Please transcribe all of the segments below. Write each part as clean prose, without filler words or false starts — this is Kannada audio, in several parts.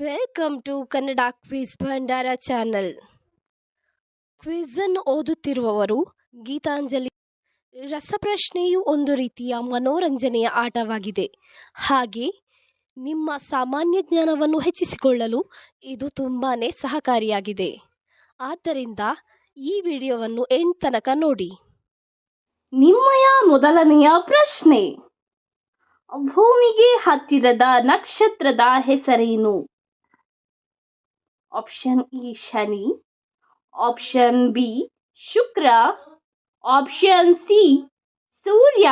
ವೆಲ್ಕಮ್ ಟು ಕನ್ನಡ ಕ್ವಿಜ್ ಭಂಡಾರ ಚಾನಲ್. ಕ್ವಿಜ್ ಅನ್ನು ಓದುತ್ತಿರುವವರು ಗೀತಾಂಜಲಿ. ರಸಪ್ರಶ್ನೆಯು ಒಂದು ರೀತಿಯ ಮನೋರಂಜನೆಯ ಆಟವಾಗಿದೆ. ಹಾಗೆ ನಿಮ್ಮ ಸಾಮಾನ್ಯ ಜ್ಞಾನವನ್ನು ಹೆಚ್ಚಿಸಿಕೊಳ್ಳಲು ಇದು ತುಂಬಾನೇ ಸಹಕಾರಿಯಾಗಿದೆ. ಆದ್ದರಿಂದ ಈ ವಿಡಿಯೋವನ್ನು ಎಂಡ್ ತನಕ ನೋಡಿ. ನಿಮ್ಮಯ ಮೊದಲನೆಯ ಪ್ರಶ್ನೆ: ಭೂಮಿಗೆ ಹತ್ತಿರದ ನಕ್ಷತ್ರದ ಹೆಸರೇನು? ಆಪ್ಷನ್ ಇ ಶನಿ, ಆಪ್ಷನ್ ಬಿ ಶುಕ್ರ, ಆಪ್ಷನ್ ಸಿ ಸೂರ್ಯ,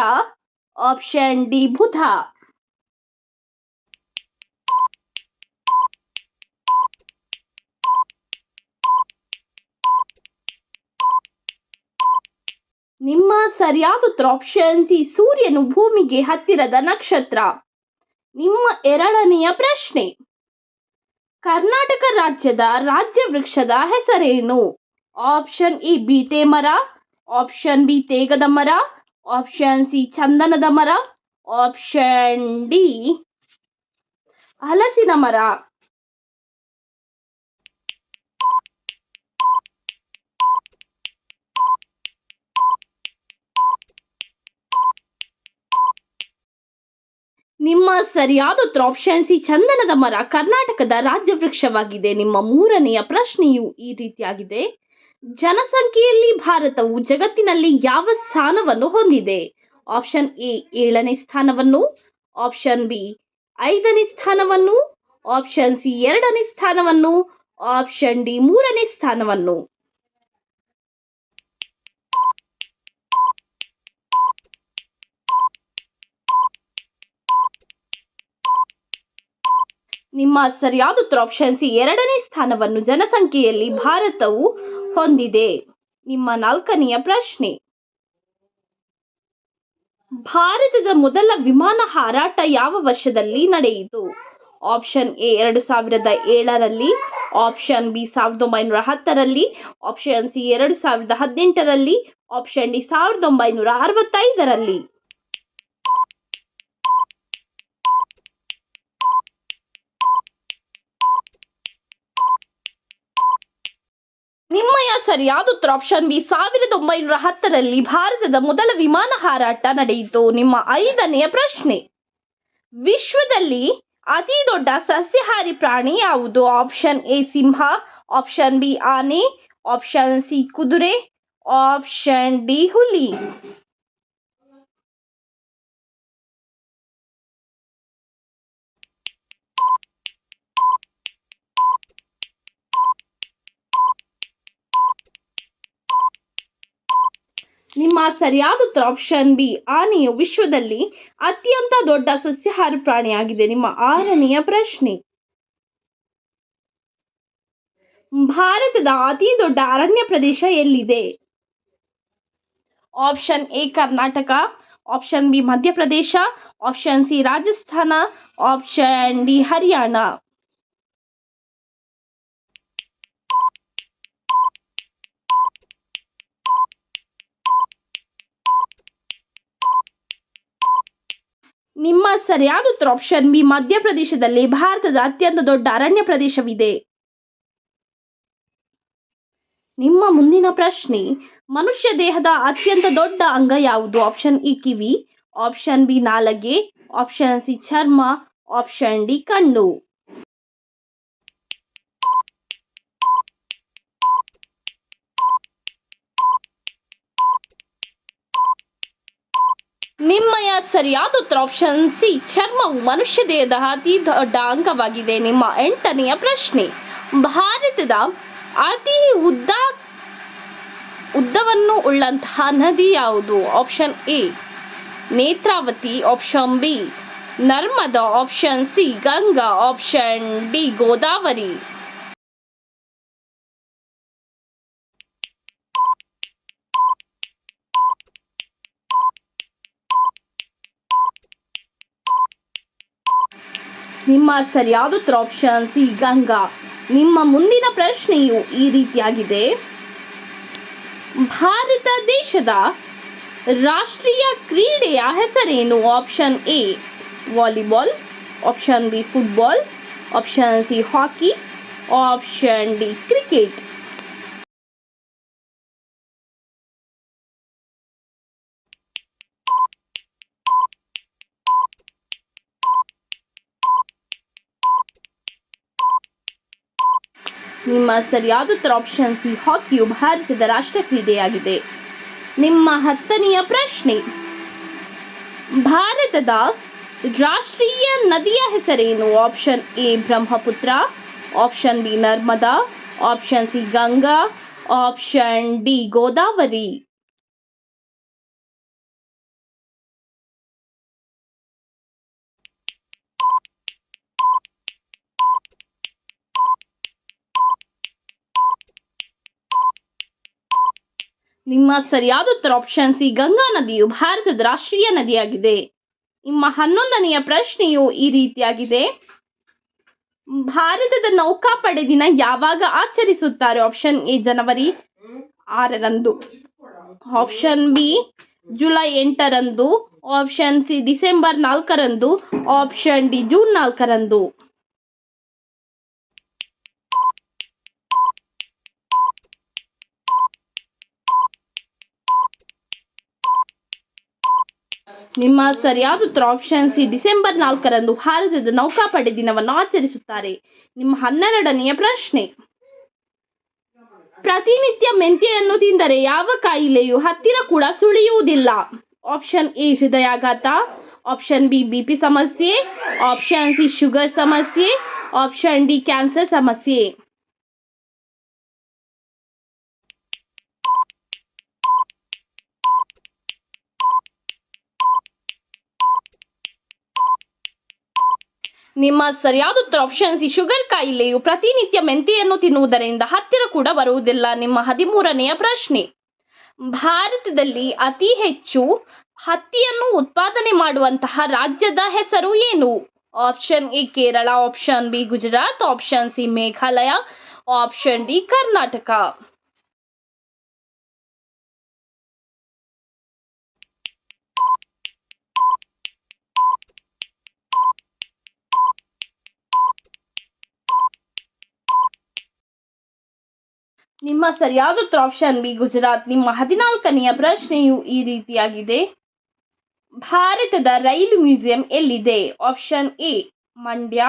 ಆಪ್ಷನ್ ಡಿ ಬುಧ. ನಿಮ್ಮ ಸರಿಯಾದ ಉತ್ತರ ಆಪ್ಷನ್ ಸಿ ಸೂರ್ಯನು ಭೂಮಿಗೆ ಹತ್ತಿರದ ನಕ್ಷತ್ರ. ನಿಮ್ಮ ಎರಡನೆಯ ಪ್ರಶ್ನೆ: ಕರ್ನಾಟಕ ರಾಜ್ಯದ ರಾಜ್ಯ ವೃಕ್ಷದ ಹೆಸರೇನು? ಆಪ್ಷನ್ ಇ ಬೀಟೆ ಮರ, ಆಪ್ಷನ್ ಬಿ ತೇಗದ ಮರ, ಆಪ್ಷನ್ ಸಿ ಚಂದನದ ಮರ, ಆಪ್ಷನ್ ಡಿ ಹಲಸಿನ ಮರ. ನಿಮ್ಮ ಸರಿಯಾದ ಉತ್ತರ ಆಪ್ಷನ್ ಸಿ ಚಂದನದ ಮರ ಕರ್ನಾಟಕದ ರಾಜ್ಯ ವೃಕ್ಷವಾಗಿದೆ. ನಿಮ್ಮ ಮೂರನೆಯ ಪ್ರಶ್ನೆಯು ಈ ರೀತಿಯಾಗಿದೆ: ಜನಸಂಖ್ಯೆಯಲ್ಲಿ ಭಾರತವು ಜಗತ್ತಿನಲ್ಲಿ ಯಾವ ಸ್ಥಾನವನ್ನು ಹೊಂದಿದೆ? ಆಪ್ಷನ್ ಎ 7ನೇ ಸ್ಥಾನವನ್ನು, ಆಪ್ಷನ್ ಬಿ 5ನೇ ಸ್ಥಾನವನ್ನು, ಆಪ್ಷನ್ ಸಿ 2ನೇ ಸ್ಥಾನವನ್ನು, ಆಪ್ಷನ್ ಡಿ 3ನೇ ಸ್ಥಾನವನ್ನು. ನಿಮ್ಮ ಸರಿಯಾದ ಉತ್ತರ ಆಪ್ಷನ್ ಸಿ 2ನೇ ಸ್ಥಾನವನ್ನು ಜನಸಂಖ್ಯೆಯಲ್ಲಿ ಭಾರತವು ಹೊಂದಿದೆ. ನಿಮ್ಮ ನಾಲ್ಕನೆಯ ಪ್ರಶ್ನೆ: ಭಾರತದ ಮೊದಲ ವಿಮಾನ ಹಾರಾಟ ಯಾವ ವರ್ಷದಲ್ಲಿ ನಡೆಯಿತು? ಆಪ್ಷನ್ ಎ 2007ರಲ್ಲಿ, ಆಪ್ಷನ್ ಬಿ 1910ರಲ್ಲಿ, ಆಪ್ಷನ್ ಸಿ 2018ರಲ್ಲಿ, ಆಪ್ಷನ್ ಡಿ 1965ರಲ್ಲಿ. ನಿಮ್ಮಯ ಸರಿಯಾದ ಉತ್ತರ ಆಪ್ಷನ್ ಬಿ 1910ರಲ್ಲಿ ಭಾರತದ ಮೊದಲ ವಿಮಾನ ಹಾರಾಟ ನಡೆಯಿತು. ನಿಮ್ಮ ಐದನೆಯ ಪ್ರಶ್ನೆ: ವಿಶ್ವದಲ್ಲಿ ಅತಿ ದೊಡ್ಡ ಸಸ್ಯಾಹಾರಿ ಪ್ರಾಣಿ ಯಾವುದು? Option A Simha, option B ಆನೆ, ಆಪ್ಷನ್ ಸಿ ಕುದುರೆ, ಆಪ್ಷನ್ ಡಿ ಹುಲಿ. ನಿಮ್ಮ ಸರಿಯಾದ ಉತ್ತರ ಆಪ್ಷನ್ ಬಿ ಆನೆಯು ವಿಶ್ವದಲ್ಲಿ ಅತ್ಯಂತ ದೊಡ್ಡ ಸಸ್ಯಾಹಾರಿ ಪ್ರಾಣಿಯಾಗಿದೆ. ನಿಮ್ಮ ಆರನೆಯ ಪ್ರಶ್ನೆ: ಭಾರತದ ಅತಿ ದೊಡ್ಡ ಅರಣ್ಯ ಪ್ರದೇಶ ಎಲ್ಲಿದೆ? Option A Karnataka, option B Madhya Pradesh, option C Rajasthan, option D Haryana. ನಿಮ್ಮ ಸರಿಯಾದ ಉತ್ತರ ಆಪ್ಷನ್ ಬಿ ಮಧ್ಯಪ್ರದೇಶದಲ್ಲಿ ಭಾರತದ ಅತ್ಯಂತ ದೊಡ್ಡ ಅರಣ್ಯ ಪ್ರದೇಶವಿದೆ. ನಿಮ್ಮ ಮುಂದಿನ ಪ್ರಶ್ನೆ: ಮನುಷ್ಯ ದೇಹದ ಅತ್ಯಂತ ದೊಡ್ಡ ಅಂಗ ಯಾವುದು? ಆಪ್ಷನ್ ಇ ಕಿವಿ, ಆಪ್ಷನ್ ಬಿ ನಾಲಗೆ, ಆಪ್ಷನ್ ಸಿ ಚರ್ಮ, ಆಪ್ಷನ್ ಡಿ ಕಣ್ಣು. ನಿಮ್ಮಯ ಸರಿಯಾದ ಉತ್ತರ ಆಪ್ಷನ್ ಸಿ ಚರ್ಮವು ಮನುಷ್ಯ ದೇಹದ ಅತಿ ದೊಡ್ಡ ಅಂಗವಾಗಿದೆ. ನಿಮ್ಮ ಎಂಟನೆಯ ಪ್ರಶ್ನೆ: ಭಾರತದ ಅತಿ ಉದ್ದವನ್ನು ಉಳ್ಳಂತಹ ನದಿ ಯಾವುದು? Option A Netravati, option B Narmada, option C Ganga, option D Godavari. ನಿಮ್ಮ ಸರಿಯಾದ ಉತ್ತರ ಆಪ್ಷನ್ ಸಿ ಗಂಗಾ. ನಿಮ್ಮ ಮುಂದಿನ ಪ್ರಶ್ನೆಯು ಈ ರೀತಿಯಾಗಿದೆ: ಭಾರತ ದೇಶದ ರಾಷ್ಟ್ರೀಯ ಕ್ರೀಡೆಯ ಹೆಸರೇನು? Option A volleyball, option B football, option C hockey, option D cricket. ನಿಮ್ಮ ಸರಿಯಾದ ಉತ್ತರ ಆಪ್ಷನ್ ಸಿ ಹಾಕಿಯು ಭಾರತದ ರಾಷ್ಟ್ರ ಕ್ರೀಡೆಯಾಗಿದೆ. ನಿಮ್ಮ 10ನೆಯ ಪ್ರಶ್ನೆ, ಭಾರತದ ರಾಷ್ಟ್ರೀಯ ನದಿಯ ಹೆಸರೇನು? Option A Brahmaputra, option B Narmada, option C Ganga, option D Godavari. ನಿಮ್ಮ ಸರಿಯಾದ ಉತ್ತರ ಆಪ್ಷನ್ ಸಿ ಗಂಗಾ ನದಿಯು ಭಾರತದ ರಾಷ್ಟ್ರೀಯ ನದಿಯಾಗಿದೆ. ನಿಮ್ಮ 11ನೆಯ ಪ್ರಶ್ನೆಯು ಈ ರೀತಿಯಾಗಿದೆ, ಭಾರತದ ನೌಕಾಪಡೆ ದಿನ ಯಾವಾಗ ಆಚರಿಸುತ್ತಾರೆ? ಆಪ್ಷನ್ ಎ ಜನವರಿ 6ರಂದು, ಆಪ್ಷನ್ ಬಿ ಜುಲೈ 8ರಂದು, ಆಪ್ಷನ್ ಸಿ ಡಿಸೆಂಬರ್ 4ರಂದು, ಆಪ್ಷನ್ ಡಿ ಜೂನ್ 4ರಂದು. ನಿಮ್ಮ ಸರಿಯಾದ ಉತ್ತರ ಆಪ್ಷನ್ ಸಿ ಡಿಸೆಂಬರ್ 4ರಂದು ಭಾರತದ ನೌಕಾಪಡೆ ದಿನವನ್ನು ಆಚರಿಸುತ್ತಾರೆ. ನಿಮ್ಮ 12ನೆಯ ಪ್ರಶ್ನೆ, ಪ್ರತಿನಿತ್ಯ ಮೆಂತೆಯನ್ನು ತಿಂದರೆ ಯಾವ ಕಾಯಿಲೆಯು ಹತ್ತಿರ ಕೂಡ ಸುಳಿಯುವುದಿಲ್ಲ? ಆಪ್ಷನ್ ಎ ಹೃದಯಾಘಾತ, ಆಪ್ಷನ್ ಬಿ ಬಿಪಿ ಸಮಸ್ಯೆ, ಆಪ್ಷನ್ ಸಿ ಶುಗರ್ ಸಮಸ್ಯೆ, ಆಪ್ಷನ್ ಡಿ ಕ್ಯಾನ್ಸರ್ ಸಮಸ್ಯೆ. ನಿಮ್ಮ ಸರಿಯಾದ ಉತ್ತರ ಆಪ್ಷನ್ ಸಿ ಶುಗರ್ ಕಾಯಿಲೆಯು ಪ್ರತಿನಿತ್ಯ ಮೆಂತೆಯನ್ನು ತಿನ್ನುವುದರಿಂದ ಹತ್ತಿರ ಕೂಡ ಬರುವುದಿಲ್ಲ. ನಿಮ್ಮ 13ನೆಯ ಪ್ರಶ್ನೆ, ಭಾರತದಲ್ಲಿ ಅತಿ ಹೆಚ್ಚು ಹತ್ತಿಯನ್ನು ಉತ್ಪಾದನೆ ಮಾಡುವಂತಹ ರಾಜ್ಯದ ಹೆಸರು ಏನು? Option A Kerala, option B Gujarat, option C Meghalaya, option D Karnataka. ನಿಮ್ಮ ಸರಿಯಾದ ಉತ್ತರ ಆಪ್ಷನ್ ಬಿ ಗುಜರಾತ್. ನಿಮ್ಮ 14ನೆಯ ಪ್ರಶ್ನೆಯು ಈ ರೀತಿಯಾಗಿದೆ, ಭಾರತದ ರೈಲು ಮ್ಯೂಸಿಯಂ ಎಲ್ಲಿದೆ? Option A Mandya,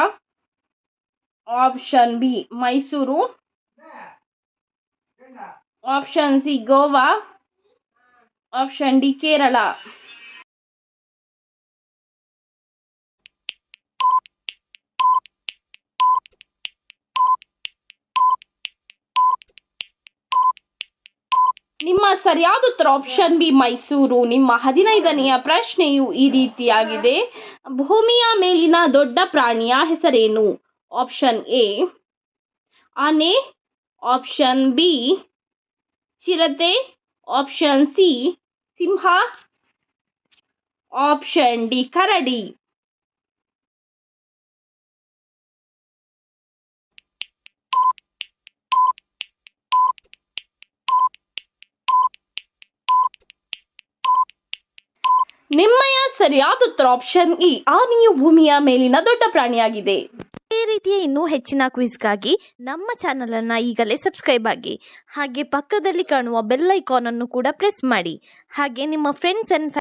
option B Mysuru, option C Goa, option D Kerala. ನಿಮ್ಮ ಸರಿಯಾದ ಉತ್ತರ ಆಪ್ಷನ್ ಬಿ ಮೈಸೂರು. ನಿಮ್ಮ 15ನೆಯ ಪ್ರಶ್ನೆಯು ಈ ರೀತಿಯಾಗಿದೆ, ಭೂಮಿಯ ಮೇಲಿನ ದೊಡ್ಡ ಪ್ರಾಣಿಯ ಹೆಸರೇನು? ಆಪ್ಷನ್ ಎ ಆನೆ, ಆಪ್ಷನ್ ಬಿ ಚಿರತೆ, ಆಪ್ಷನ್ ಸಿ ಸಿಂಹ, ಆಪ್ಷನ್ ಡಿ ಕರಡಿ. ನಿಮ್ಮಯ ಸರಿಯಾದ ಉತ್ತರ ಆಪ್ಷನ್ ಇ ಆನೆಯು ಭೂಮಿಯ ಮೇಲಿನ ದೊಡ್ಡ ಪ್ರಾಣಿಯಾಗಿದೆ. ಇದೇ ರೀತಿಯ ಇನ್ನೂ ಹೆಚ್ಚಿನ ಕ್ವಿಜ್ಗಾಗಿ ನಮ್ಮ ಚಾನಲ್ ಅನ್ನು ಈಗಲೇ ಸಬ್ಸ್ಕ್ರೈಬ್ ಆಗಿ, ಹಾಗೆ ಪಕ್ಕದಲ್ಲಿ ಕಾಣುವ ಬೆಲ್ ಐಕಾನ್ ಅನ್ನು ಕೂಡ ಪ್ರೆಸ್ ಮಾಡಿ. ಹಾಗೆ ನಿಮ್ಮ ಫ್ರೆಂಡ್ಸ್ ಅಂಡ್